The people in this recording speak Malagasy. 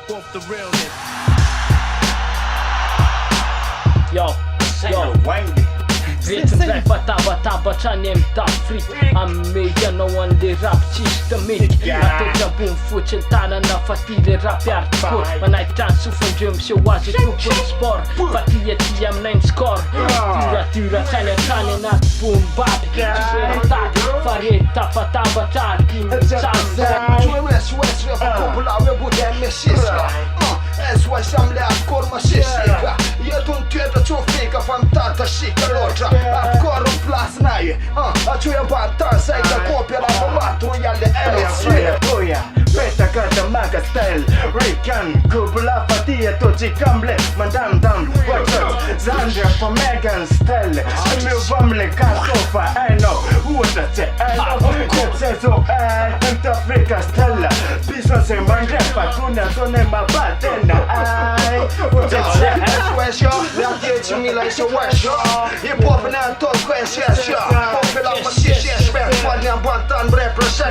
Off the realness. Yo, Vet bata nem da fritt Ameia no ande rap cista mic Ateja bun fucin tana na fatile rap hardcore Manai chance ufungem se wazi tupo sport Fatia tiam nine score Tira tane na boom bap Fareta fataba tarkin Salsa West popular we budem me sisla SY samle hardcore ma sisla Jetun tjeda tjofika fantanta shika lotra Hardcore on plats nej Achuja bantan säga kopjala på matron jalle LC Boya, beta kata maga style Rican, kubula fatia toji kamble Mandam dam, watchat Zandra for Megan style Emu vamle kasofa, I know Uota te, I know Kutse so, Enta Afrika stella Pisa se manrepa, kuna tone mabatena I SY ja, lät som illa i så wash Hip-hopen är en topp skens yes ja Popular på sisjes, spänn, fadliga bantan represent